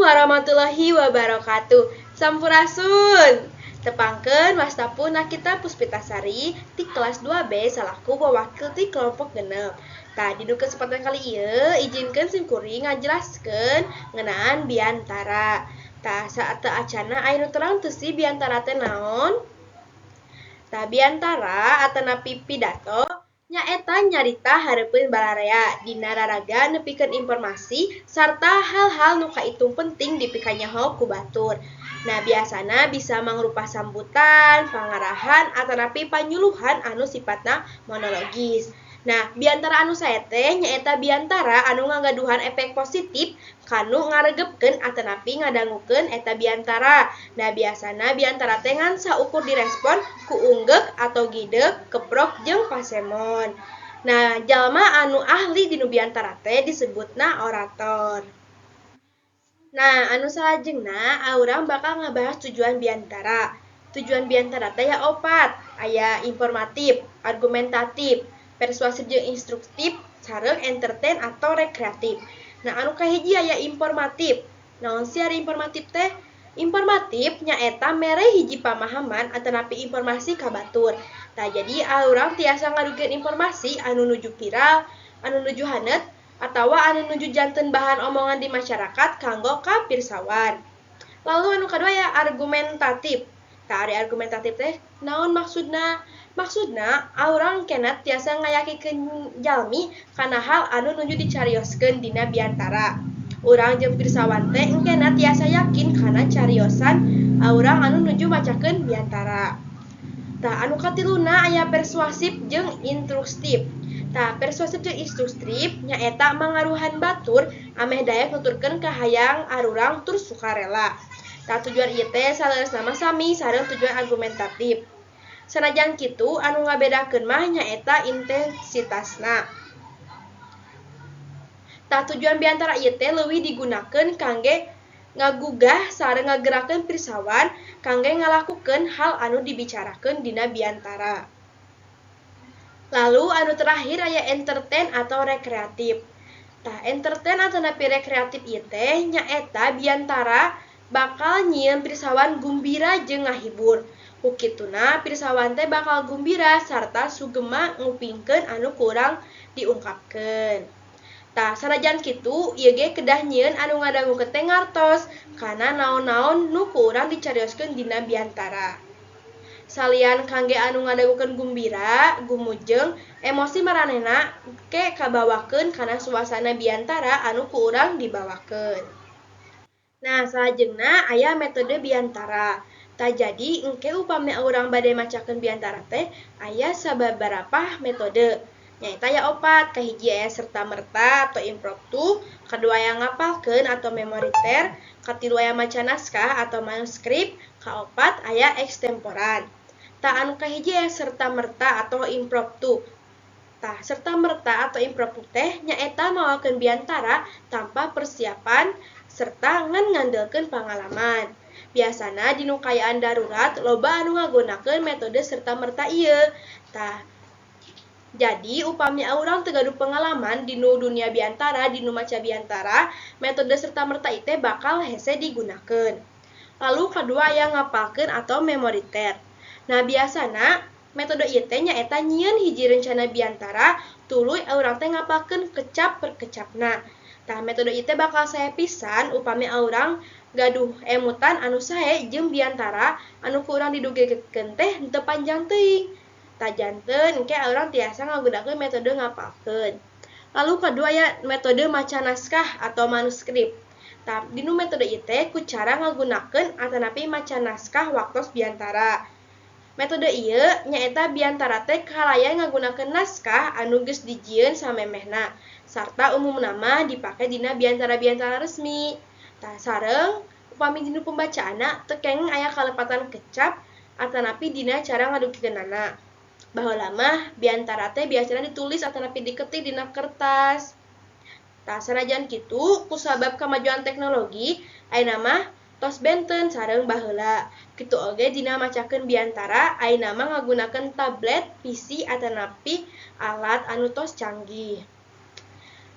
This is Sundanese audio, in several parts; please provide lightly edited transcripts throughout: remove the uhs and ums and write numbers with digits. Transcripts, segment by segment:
warahmatullahi wabarakatuh. Sampurasun. Tepangkeun wastapun kita Puspitasari di kelas 2B salaku pewakil di kelompok genep. Tadi di kesempatan kali ieu izinkeun sim kuring ngajelaskeun ngeunaan biantara. Saat teu acana aya nu terang teu sih biantara teh naon? Biantara atanapi pidato nyaeta nyarita hareupeun bararea dina raraga nepikeun informasi sarta hal-hal nu kaitung penting dipikanyaho ku batur. Biasana bisa mangrupa sambutan, pangarahan, atanapi panyuluhan anu sifatna monologis. Biantara anu sae teh nyaeta biantara anu ngagaduhan efek positif kanu ngaregepkeun atanapi ngadangukeun eta biantara. Biasana biantara teh ngan saukur direspon ku unggek atau gideg, keprok jeung pasemon. Jalma anu ahli dinu biantara teh disebutna orator. Anu salajengna urang bakal ngabahas tujuan biantara. Tujuan biantara teh opat, aya informatif, argumentatif, persuasif jeung instruktif, sareng entertain atau rekreatif. Anu kahiji aya informatif. Naon sih ari informatif teh? Informatif nyaeta mere hiji pamahaman atanapi informasi ka batur. Jadi urang tiasa ngadugieun informasi anu nuju viral, anu nuju hanet, atawa anu nuju janten bahan omongan di masyarakat kanggo kapirsawan. Lalu anu kadua ya argumentatif. Ari argumentatif teh naon maksudna? Maksudna urang kenat tiasa ngayakikeun jalmi kana hal anu nuju dicarioskeun dina biantara. Urang jeung pirsawan teh engkena tiasa yakin kana cariosan urang anu nuju macakeun biantara. Anu katiluna aya persuasif jeung instruktif. Persuasif jeung instruktif nyaeta mangaruhan batur ameh dayak nuturkeun kahayang arurang tur sukarela. Tujuan ieu teh saleresna mah sami sareng tujuan argumentatif. Sanajan kitu anu ngabedakeun mah nyaeta intensitasna. Tujuan biantara ieu teh leuwih digunakeun kangge ngagugah sareng ngagerakeun pirsawan kangge ngalakukeun hal anu dibicarakeun dina biantara. Lalu anu terakhir aya entertain atau rekreatif. Entertain atanapi rekreatif ieu teh nyaeta biantara bakal nyieun pirsawan gumbira jeung ngahibur. Kukituna pirsawan teh bakal gumbira sarta sugema ngupingkeun anu kurang diungkapkeun. Sanajan kitu ieu ge kedah nyieun anu ngadangukeun teh ngartos kana naon-naon nu ku urang dicarioskeun dina biantara. Salian kangge anu ngadangukeun gumbira, gumujeng, emosi maranehna ke kabawakeun kana suasana biantara anu ku urang dibawakeun. Salajengna aya metode biantara. Jadi engke upami urang bade macakeun biantara teh aya sababaraha metode. Nyaeta aya opat, kahiji aya serta-merta atau impromptu, kadua aya ngapalkeun atau memoriter, katilu aya maca naskah atau manuskrip, kaopat aya ekstemporan. Anu kahiji aya serta-merta atau impromptu. Serta-merta atau impromptu teh nyaeta mawakeun biantara tanpa persiapan serta ngan ngandelkeun pangalaman. Biasana dinu kaayaan darurat loba anu ngagunakeun metode serta-merta ieu. Jadi upami urang teu gaduh pengalaman dinu dunia biantara, dinu maca biantara, metode serta-merta ieu teh bakal hese digunakeun. Lalu kadua aya ngapalkeun atau memoriter. Biasana metode ieu teh nyaeta nyieun hiji rencana biantara tuluy urang teh ngapalkeun kecap per kecapna. Metode ieu teh bakal sae pisan upami urang gaduh emutan anu sae jeung biantara anu ku urang didugekeun teh henteu panjang teuing. Janten engke urang tiasa ngagunakeun metode ngapalkeun. Lalu kadua aya metode maca naskah atau manuskrip. Dinu metode ieu teh ku cara ngagunakeun atanapi maca naskah waktos biantara. Metode ieu nyaeta biantara teh kahalayan ngagunakeun naskah anu geus dijieun samemehna sarta umumna mah dipake dina biantara-biantara resmi. Sareng upami dinu pembacaanna teu kenging aya kalepatan kecap atanapi dina cara ngadugikeunana. Baheula mah biantara teh biasana ditulis atanapi diketik dina kertas. Sanajan kitu kusabab kamajuan teknologi ayeuna mah tos benten sareng baheula. Kitu oge dina macakeun biantara ayeuna mah ngagunakeun tablet, PC atanapi alat anu tos canggih.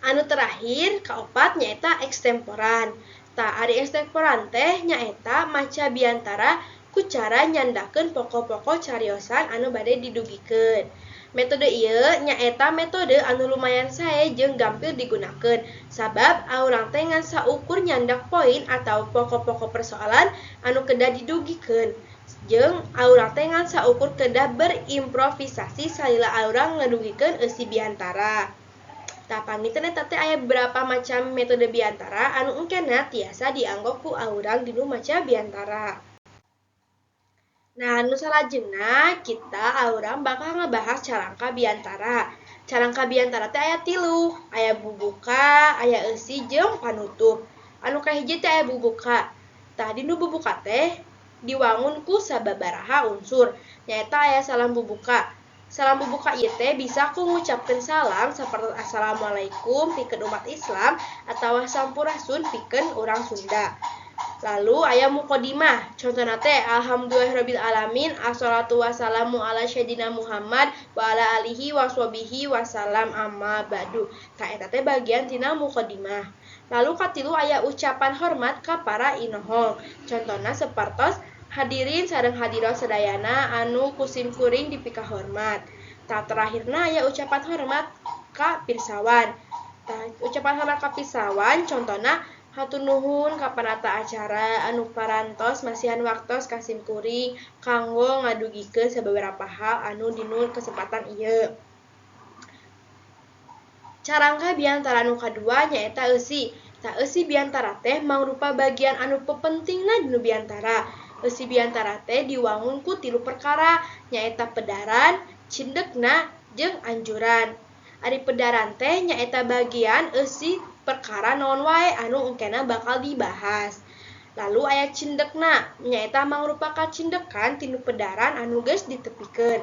Anu terakhir kaopat nyaeta ekstemporan. Ari ekspektoran teh nyaeta maca biantara ku cara nyandakeun pokok-pokok cariosan anu bade didugikeun. Metode ieu nyaeta metode anu lumayan sae jeung gampil digunakeun sabab urang teh ngan saukur nyandak poin atau pokok-pokok persoalan anu kedah didugikeun jeung urang teh ngan saukur kedah berimprovisasi salila urang ngadugikeun eusi biantara. Tah pangitna eta teh aya beberapa macam metode biantara anu engkena tiasa dianggo ku urang dinu maca biantara. Nah, anu salajengna kita urang bakal ngebahas carangka biantara. Carangka biantara teh aya 3, aya bubuka, aya eusi jeung panutup. Anu kahiji teh aya bubuka. Tah dinu bubuka teh diwangun ku sababaraha unsur. Nyaeta aya salam bubuka. Salam bubuka ieu teh bisa ku ngucapkeun salam sapertos assalamualaikum pikeun umat Islam atawa sampurasun pikeun urang Sunda. Lalu aya muqaddimah. Contohna teh alhamdulillahirabbil alamin assalatu wassalamu ala sayyidina Muhammad wa ala alihi washabihi wasallam amma ba'du. Tah eta teh bagian tina muqaddimah. Lalu katilu aya ucapan hormat ka para inohong. Contohna sapertos hadirin sareng hadirat sadayana anu kusim kuring dipika hormat. Tah terakhirna aya ucapan hormat ka pirsawan. Tah ucapan hormat ka pirsawan contohna hatur nuhun ka panata acara anu parantos masihan waktos kasim kuring kanggo ngadugikeun sababaraha hal anu dinu kesempatan ieu. Carangka biantara anu kadua nyaeta eusi. Tah eusi biantara teh mangrupa bagian anu pepentingna dinu biantara. Eusi biantara teh diwangun ku 3 perkara nyaeta pedaran, cindekna, jeung anjuran. Ari pedaran teh nyaeta bagian eusi perkara naon wae anu engkena bakal dibahas. Lalu aya cindekna, nyaeta mangrupakan cindekan tinu pedaran anu geus ditepikeun.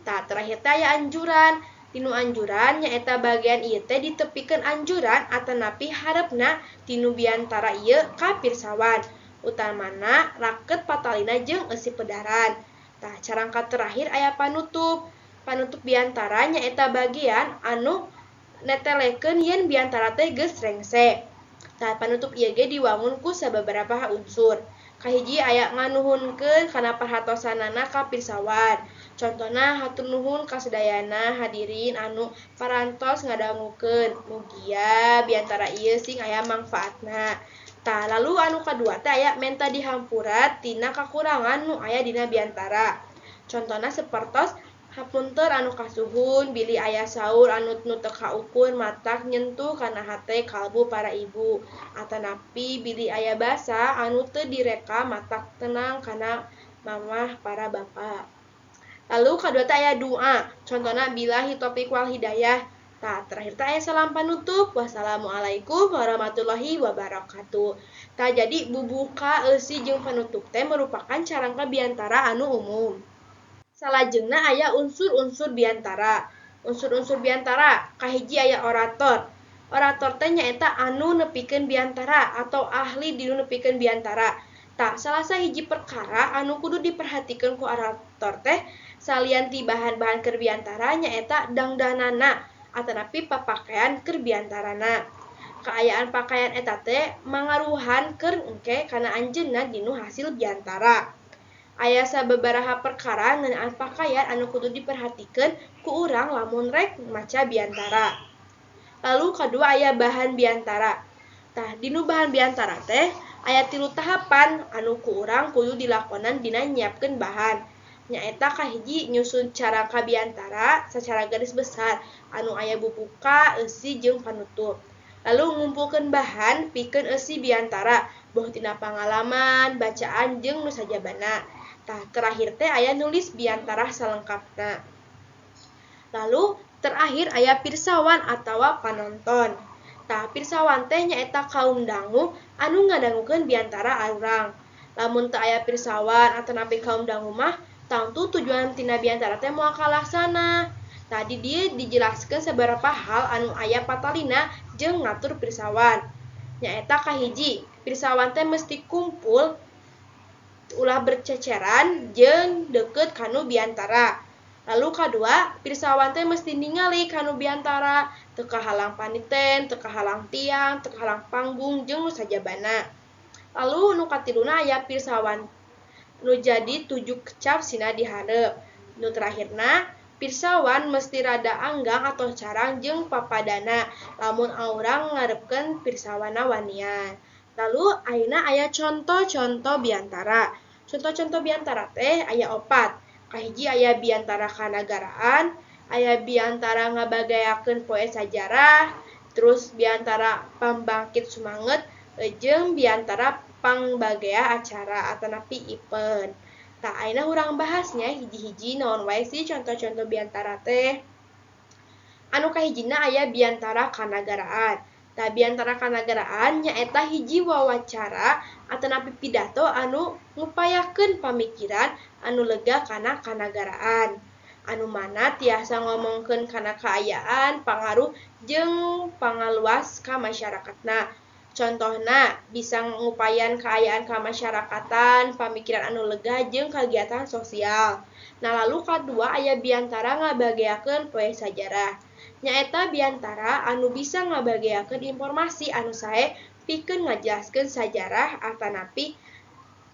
Tah terakhir teh aya anjuran. Tinu anjuran nyaeta bagian ieu teh ditepikeun anjuran atanapi harepna tinu biantara ieu ka pirsawan. Utamana raket patalina jeung eusi pedaran. Tah carangka terakhir aya panutup. Panutup biantara nyaeta bagian anu netelekeun yen biantara teh geus rengse. Tah panutup ieu ge diwangun ku sababaraha unsur. Kahiji aya nganuhunkeun kana perhatosanana ka pirsawan. Contohna hatur nuhun ka sadayana hadirin anu parantos ngadangukeun. Mugia biantara ieu sing aya mangfaatna. Tah lalu anu kadua teh aya menta dihampurat tina kakurangan nu aya dina biantara. Contohna sapertos hapunten anu kasuhun bilih aya saur anu nu teu kaukur matak nyentuh kana hate kalbu para ibu atanapi bilih aya basa anu teu direka matak tenang kana mamah para bapak. Lalu kadua teh aya doa. Contohna billahi taufiq wal hidayah. Tah terakhir teh aya salam panutup wassalamualaikum warahmatullahi wabarakatuh. Tah jadi bubuka, eusi jeung panutup teh merupakan carangka biantara anu umum. Salajengna aya unsur-unsur biantara. Unsur-unsur biantara kahiji aya orator. Orator teh nyaeta anu nepikeun biantara atau ahli dinu nepikeun biantara. Tah salah sahiji perkara anu kudu diperhatikeun ku orator teh salian ti bahan-bahan keur biantara nyaeta dangdanana atanapi papakean keur biantarana. Kaayaan pakaian eta teh mangaruhan keur engke kana anjeunna dinu hasil biantara. Aya sababaraha perkara ngeunaan pakaian anu kudu diperhatikeun ku urang lamun rek maca biantara. Lalu kadua aya bahan biantara. Tah dinu bahan biantara teh aya 3 tahapan anu ku urang kudu dilakonan dina nyiapkeun bahan. Nyaeta kahiji nyusun carangka biantara sacara garis besar anu aya bubuka, eusi jeung panutup. Lalu ngumpulkeun bahan pikeun eusi biantara boh tina pangalaman, bacaan jeung nu sajabana. Tah terakhir teh aya nulis biantara salengkapna. Lalu terakhir aya pirsawan atawa panonton. Tah pirsawan teh nyaeta kaum dangu anu ngadangukeun biantara urang. Lamun teu aya pirsawan atanapi kaum dangu mah tangtu tujuan tina biantara teh moal kalaksana. Tadi dia dijelaskeun sabaraha hal anu aya patalina jeung ngatur pirsawan. Nyaeta kahiji, pirsawan teh mesti kumpul ulah berceceran jeung deukeut kanu biantara. Lalu kadua, pirsawan teh mesti ningali kanu biantara, teu kahalang paniten, teu kahalang tiang, teu kahalang panggung jeung nu sajabana. Lalu nu katiluna aya pirsawan nu jadi tujuh kecap sina di hareup. Nu terakhirna pirsawan mesti rada anggang atau carang jeung papadana lamun urang ngarepkeun pirsawana wanian. Lalu ayeuna aya contoh-contoh biantara. Contoh-contoh biantara teh aya 4. Kahiji aya biantara kanagaraan, aya biantara ngabagayakeun poe sajarah, terus biantara pambangkit sumanget, jeung biantara pangbagea acara atanapi event. Tah ayeuna urang bahasnya hiji-hiji naon wae sih contoh-contoh biantara teh. Anu kahijina aya biantara kanagaraan. Tah biantara kanagaraan nyaeta hiji wawancara atanapi pidato anu ngupayakeun pamikiran anu lega kana kanagaraan. Anu mana tiasa ngomongkeun kana kaayaan, pangaruh jeung pangaluas ka masyarakatna. Contohna bisa ngupayan kaayaan ka masyarakatan, pamikiran anu lega jeung kagiatan sosial. Nah, lalu kadua aya biantara ngabageakeun poe sajarah. Nyaeta biantara anu bisa ngabageakeun informasi anu sae pikeun ngajelaskeun sajarah atanapi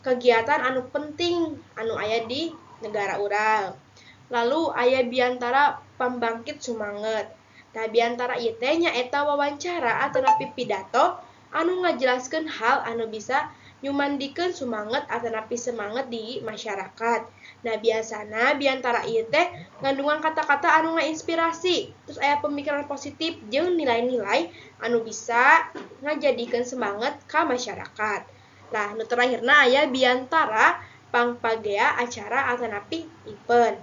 kegiatan anu penting anu aya di negara urang. Lalu aya biantara pambangkit sumanget. Tah biantara ieu teh nyaeta wawancara atanapi pidato anu ngajelaskeun hal anu bisa nyumandikeun sumanget atanapi semangat di masyarakat. Nah, biasana biantara ieu teh ngandungan kata-kata anu ngainspirasi, terus aya pemikiran positif jeung nilai-nilai anu bisa ngajadikeun semangat ka masyarakat. Nah, nu terakhirna aya biantara pangpagea acara atanapi event.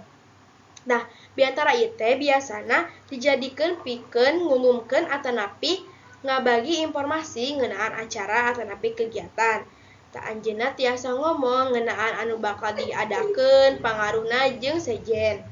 Nah, biantara ieu teh biasana dijadikeun pikeun ngumumkeun atanapi ngabagi informasi ngeunaan acara atanapi kegiatan. Tah anjeunna tiasa ngomong ngeunaan anu bakal diadakeun, pangaruhna jeung sejen.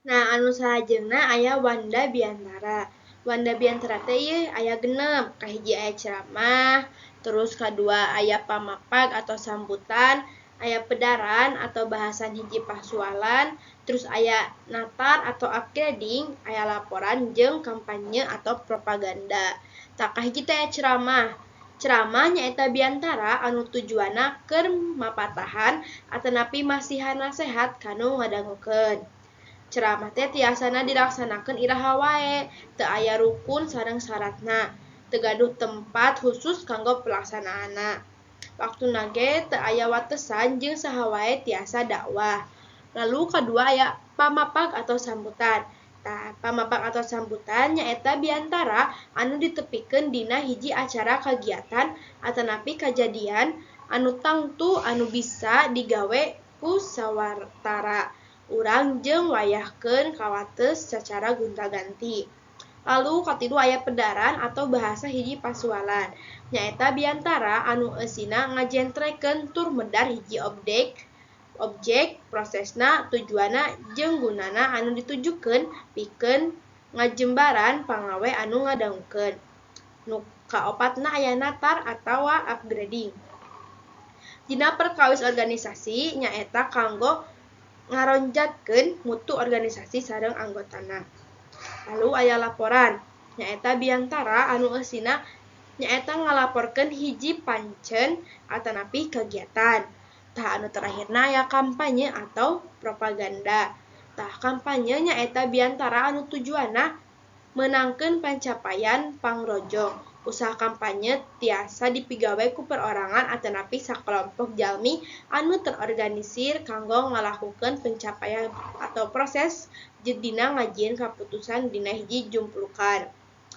Nah, anu salajengna aya wanda biantara. Wanda biantara teh ieu aya 6. Kahiji aya ceramah, terus kadua aya pamapag atau sambutan, aya pedaran atau bahasan hiji pasualan, terus aya natar atau upgrading, aya laporan jeung kampanye atau propaganda. Tah kahiji teh aya ceramah. Ceramah nyaeta biantara anu tujuanna keur mapatahan atanapi masihan nasehat kanu ngadangukeun. Ceramah teh tiasana dilaksanakeun iraha wae, teu aya rukun sareng syaratna, teu gaduh tempat khusus kanggo pelaksanaanna. Waktuna ge teu aya watesan jeung saha wae tiasa dakwah. Lalu kadua aya pamapag atau sambutan. Tah, pamapag atau sambutan nyaeta biantara anu ditepikeun dina hiji acara kagiatan atanapi kajadian anu tangtu anu bisa digawe ku sawartara urang jeung wayahkeun kawates sacara gonta-ganti. Lalu katilu aya pedaran atau bahasa hiji pasualan. Nyaeta biantara anu eusina ngajentrekeun tur medar hiji objek, prosesna, tujuanna, jeung gunana anu ditujukeun pikeun ngajembaran pangawe anu ngadangukeun. Nu kaopatna aya natar atawa upgrading. Dina perkawis organisasi nyaeta kanggo ngaronjatkeun mutu organisasi sareng anggotana. Lalu aya laporan. Nyaeta biantara anu eusina nyaeta ngalaporkeun hiji pancen atanapi kegiatan. Tah, anu terakhirna aya kampanye atau propaganda. Tah, kampanye nyaeta biantara anu tujuanna meunangkeun pencapaian pangrojok. Usaha kampanye tiasa dipigawe ku perorangan atanapi sakalompok jalmi anu terorganisir kanggo ngalakukeun pencapaian atau proses dina ngajieun kaputusan dina hiji jumplukan.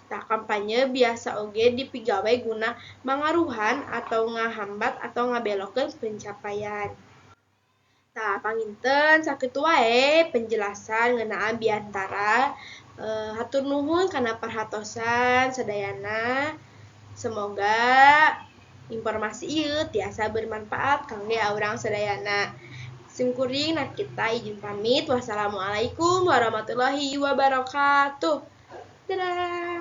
Tah, kampanye biasa oge dipigawe guna mangaruhan atau ngahambat atau ngabelokeun pencapaian. Tah, panginten sakitu wae penjelasan ngeunaan biantara. Hatur nuhun kana perhatosan sadayana. Semoga informasi ieu tiasa bermanfaat kangge urang sadayana. Singkuring na kita izin pamit. Wassalamualaikum warahmatullahi wabarakatuh. Dadah.